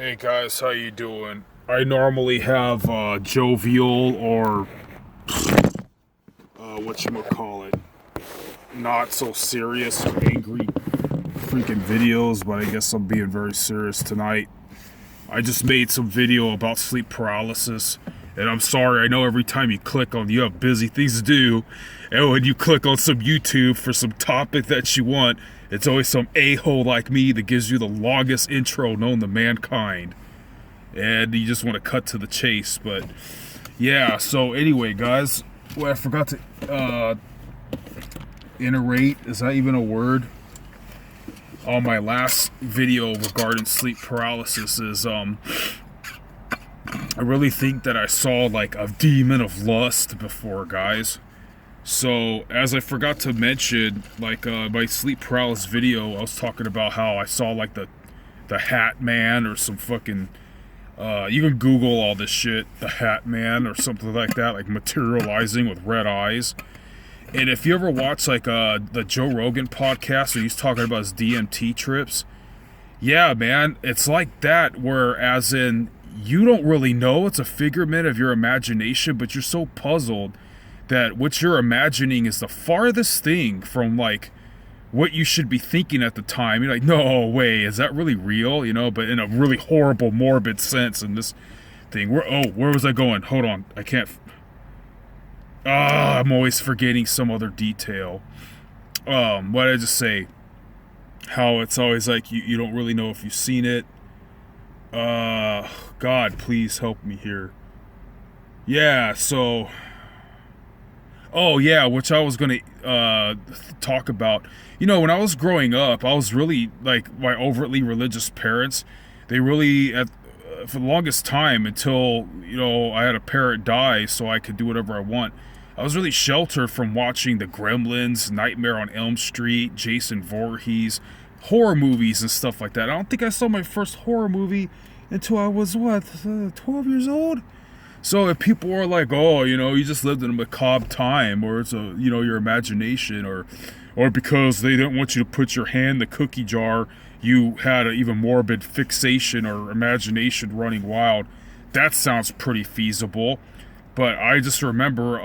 Hey guys, how you doing? I normally have jovial or whatchamacallit, not so serious or angry freaking videos, but I guess I'm being very serious tonight. I just made some video about sleep paralysis, and I'm sorry, I know every time you click on, you have busy things to do, and when you click on some YouTube for some topic that you want, it's always some a-hole like me that gives you the longest intro known to mankind. And you just want to cut to the chase. But yeah, so anyway, guys, what I forgot to iterate, is that even a word? On my last video regarding sleep paralysis is I really think that I saw like a demon of lust before, guys. So as I forgot to mention, like my sleep paralysis video, I was talking about how I saw like the Hat Man or some fucking you can Google all this shit, the Hat Man or something like that, like materializing with red eyes. And if you ever watch like the Joe Rogan podcast where he's talking about his DMT trips, yeah, man, it's like that. Where as in you don't really know, it's a figment of your imagination, but you're so puzzled that what you're imagining is the farthest thing from like what you should be thinking at the time. You're like, no way, is that really real? You know, but in a really horrible, morbid sense. In this thing, where was I going? Hold on, I can't. I'm always forgetting some other detail. What did I just say? How it's always like you don't really know if you've seen it. God, please help me here. Yeah, so. Oh yeah, which I was gonna talk about. You know, when I was growing up, I was really like my overtly religious parents. They really, for the longest time, until I had a parent die, so I could do whatever I want. I was really sheltered from watching the Gremlins, Nightmare on Elm Street, Jason Voorhees, horror movies and stuff like that. I don't think I saw my first horror movie until I was 12 years old. So if people are like, oh, you just lived in a macabre time, or it's your imagination, or because they didn't want you to put your hand in the cookie jar, you had an even morbid fixation or imagination running wild. That sounds pretty feasible. But I just remember,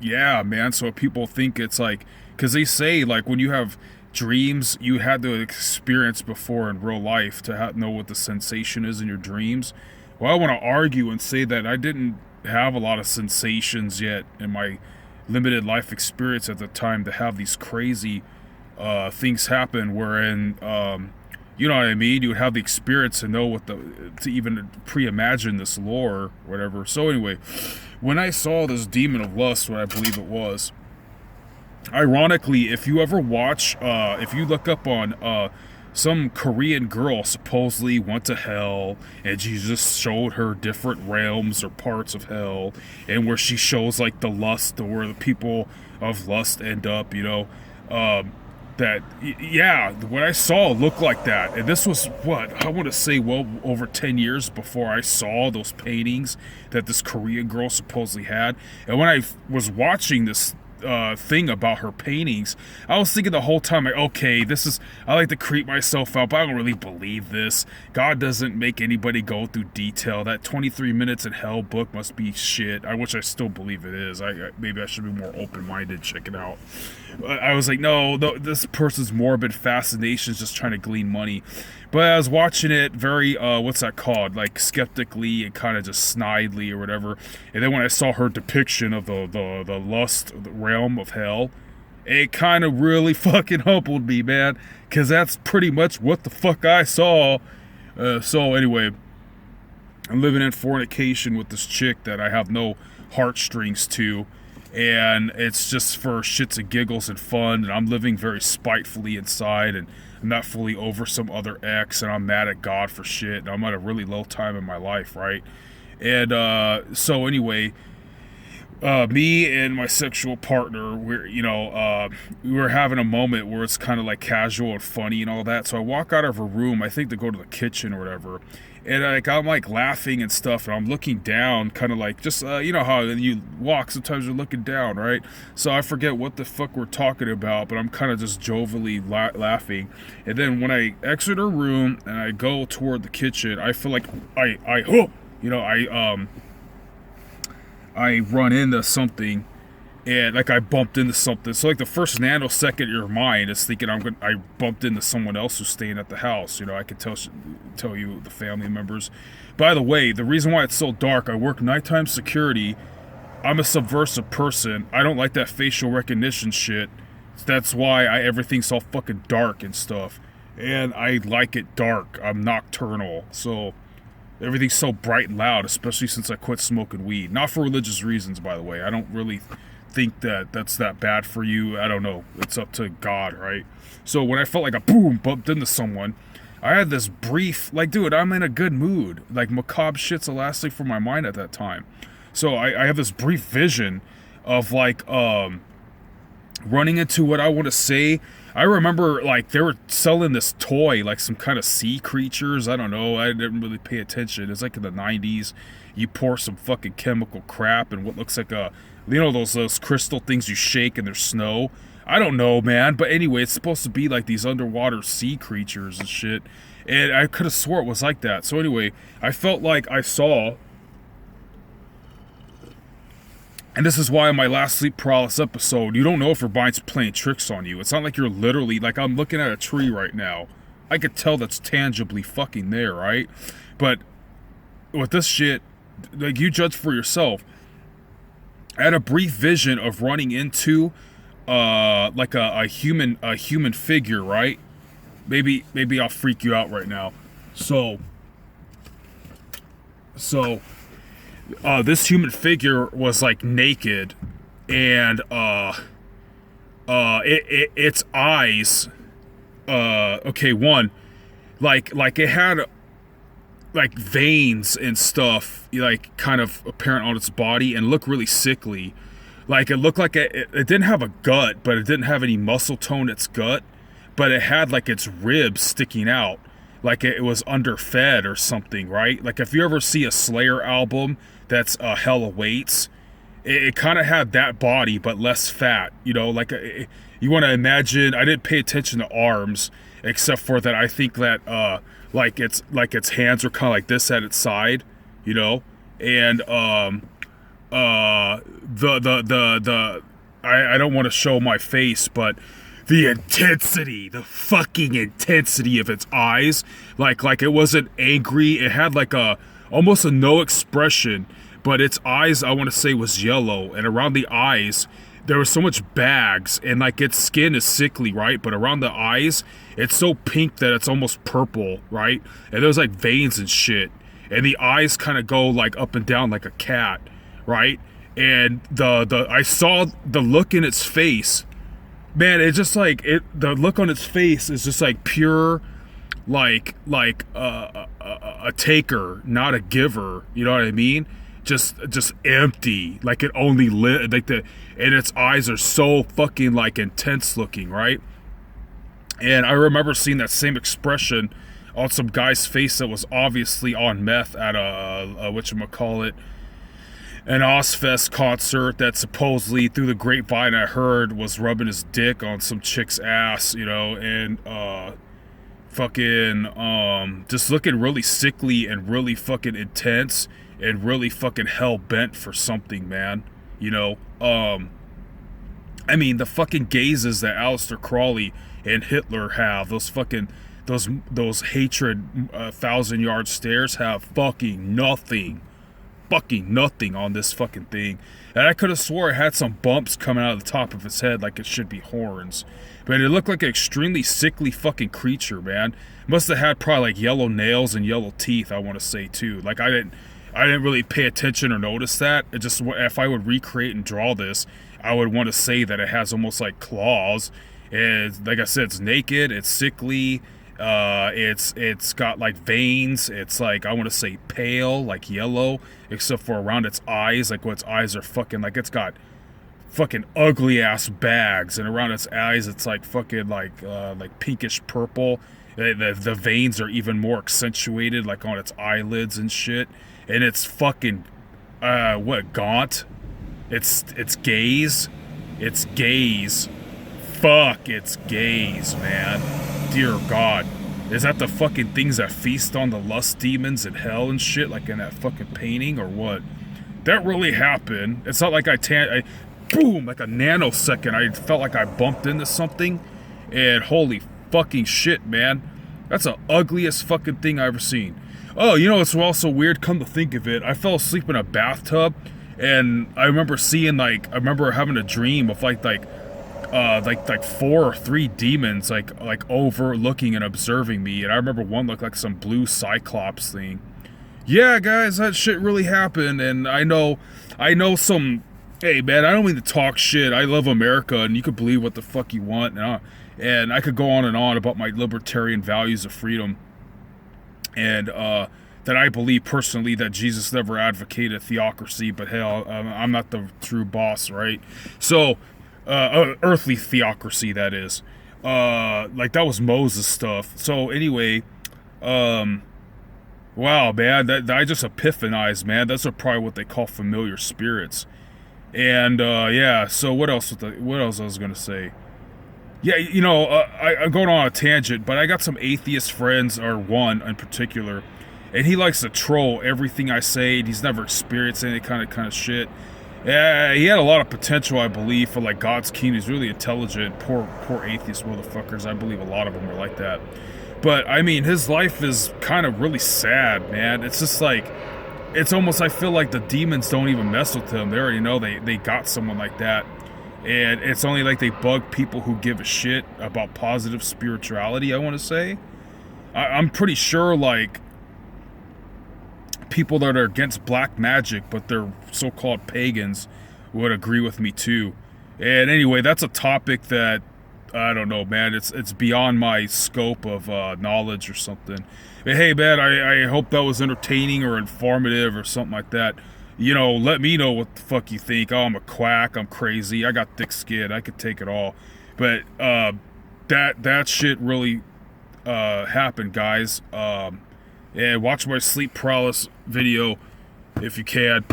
yeah, man. So people think it's like, because they say like when you have dreams, you had to experience before in real life to know what the sensation is in your dreams. Well, I want to argue and say that I didn't have a lot of sensations yet in my limited life experience at the time to have these crazy things happen wherein, you know what I mean? You would have the experience to know to even pre-imagine this lore or whatever. So anyway, when I saw this demon of lust, what I believe it was, ironically, if you ever watch, if you look up on, some Korean girl supposedly went to hell, and she just showed her different realms or parts of hell, and where she shows like the lust, or where the people of lust end up, yeah, what I saw looked like that. And this was, what, I want to say, well over 10 years before I saw those paintings that this Korean girl supposedly had. And when I was watching this thing about her paintings, I was thinking the whole time, like, okay, I like to creep myself out, but I don't really believe this. God doesn't make anybody go through detail. That 23 Minutes in Hell book must be shit. I wish I still believe it is. Maybe I should be more open-minded, check it out. I was like, no, this person's morbid fascination is just trying to glean money. But I was watching it very, what's that called? Like, skeptically and kind of just snidely or whatever. And then when I saw her depiction of the lust, the realm of hell, it kind of really fucking humbled me, man. Because that's pretty much what the fuck I saw. So anyway, I'm living in fornication with this chick that I have no heartstrings to. And it's just for shits and giggles and fun. And I'm living very spitefully inside. And I'm not fully over some other ex, and I'm mad at God for shit, and I'm at a really low time in my life, right? And so anyway, Me and my sexual partner, we were having a moment where it's kind of like casual and funny and all that. So I walk out of her room, I think to go to the kitchen or whatever, and I'm like laughing and stuff, and I'm looking down, kind of like just you know how you walk, sometimes you're looking down, right? So I forget what the fuck we're talking about, but I'm kind of just jovially laughing. And then when I exit her room and I go toward the kitchen, I feel like oh, I run into something, and like I bumped into something. So like the first nanosecond of your mind is thinking I bumped into someone else who's staying at the house. I could tell you the family members. By the way, the reason why it's so dark, I work nighttime security. I'm a subversive person. I don't like that facial recognition shit. That's why everything's all fucking dark and stuff. And I like it dark. I'm nocturnal. So everything's so bright and loud, especially since I quit smoking weed. Not for religious reasons, by the way. I don't really think that that's that bad for you. I don't know. It's up to God, right? So when I felt like a boom bumped into someone, I had this brief, like, dude, I'm in a good mood. Like, macabre shit's elastic for my mind at that time. So I have this brief vision of, like, running into what I want to say. I remember, like, they were selling this toy, like some kind of sea creatures. I don't know. I didn't really pay attention. It's like in the 90s. You pour some fucking chemical crap and what looks like those crystal things you shake and there's snow. I don't know, man. But anyway, it's supposed to be like these underwater sea creatures and shit. And I could have swore it was like that. So anyway, I felt like I saw... And this is why in my last sleep paralysis episode, you don't know if your mind's playing tricks on you. It's not like you're literally, like I'm looking at a tree right now. I could tell that's tangibly fucking there, right? But with this shit, like you judge for yourself. I had a brief vision of running into like a human figure, right? Maybe I'll freak you out right now. So this human figure was like naked, and its eyes, like it had like veins and stuff, like kind of apparent on its body, and looked really sickly. Like it looked like it didn't have a gut, but it didn't have any muscle tone in its gut, but it had like its ribs sticking out, like it was underfed or something, right? Like if you ever see a Slayer album that's Hell Awaits, it kind of had that body but less fat, like you want to imagine. I didn't pay attention to arms except for that I think that like its hands are kind of like this at its side, and I don't want to show my face, but the fucking intensity of its eyes, like it wasn't angry. It had like almost a no expression, but its eyes, I want to say, was yellow, and around the eyes there was so much bags, and like its skin is sickly, right? But around the eyes, it's so pink that it's almost purple, right? And there's like veins and shit, and the eyes kind of go like up and down like a cat, right? And I saw the look in its face. Man, it's just like the look on its face is just like pure, like a taker, not a giver. You know what I mean? Just empty. Like it only lit and its eyes are so fucking like intense looking, right? And I remember seeing that same expression on some guy's face that was obviously on meth at a whatchamacallit, an Ozfest concert that supposedly through the grapevine I heard was rubbing his dick on some chick's ass, and fucking just looking really sickly and really fucking intense and really fucking hell-bent for something, man. I mean, the fucking gazes that Aleister Crowley and Hitler have, those fucking those hatred 1,000-yard stares have fucking nothing on this fucking thing. And I could have swore it had some bumps coming out of the top of its head like it should be horns. But it looked like an extremely sickly fucking creature, man. Must have had probably like yellow nails and yellow teeth, I want to say, too. Like I didn't really pay attention or notice that. It just, if I would recreate and draw this, I would want to say that it has almost like claws. And like I said, it's naked, it's sickly, It's got like veins. It's like, I want to say pale, like yellow, except for around its eyes. Like, its eyes are fucking like, it's got fucking ugly ass bags, and around its eyes it's like fucking like pinkish purple. The veins are even more accentuated, like on its eyelids and shit. And it's fucking gaunt. It's gaze. It's gaze. Fuck, it's gaze, man. Dear God. Is that the fucking things that feast on the lust demons in hell and shit, like in that fucking painting, or what? That really happened. It's not like boom, like a nanosecond, I felt like I bumped into something, and holy fucking shit, man. That's the ugliest fucking thing I've ever seen. Oh, you know, it's also weird, come to think of it, I fell asleep in a bathtub, and I remember having a dream of like 4 or 3 demons like overlooking and observing me, and I remember one looked like some blue cyclops thing. Yeah, guys, that shit really happened, and I know some. Hey, man, I don't mean to talk shit. I love America, and you could believe what the fuck you want, and I could go on and on about my libertarian values of freedom, and that I believe personally that Jesus never advocated theocracy, but hell, I'm not the true boss, right? So, earthly theocracy, that is. Like, that was Moses stuff. So, anyway, wow, man, that I just epiphanized, man. That's probably what they call familiar spirits. And yeah, so what else I was gonna say? Yeah, you know, I'm going on a tangent, but I got some atheist friends, or one in particular, and he likes to troll everything I say, and he's never experienced any kind of shit. Yeah, he had a lot of potential, I believe, for like God's kingdom. He's really intelligent. Poor atheist motherfuckers. I believe a lot of them are like that. But I mean, his life is kind of really sad, man. It's just like, it's almost, I feel like the demons don't even mess with him. They already know they got someone like that. And it's only like they bug people who give a shit about positive spirituality, I want to say. I'm pretty sure, like, people that are against black magic, but they're so-called pagans, would agree with me too. And anyway, that's a topic that, I don't know, man, it's beyond my scope of knowledge or something. But hey, man, I hope that was entertaining or informative or something like that. You know, let me know what the fuck you think. Oh, I'm a quack, I'm crazy, I got thick skin, I could take it all. But that shit really happened, guys. And watch my sleep paralysis video if you can.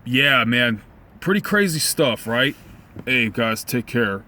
Yeah, man, pretty crazy stuff, right? Hey, guys, take care.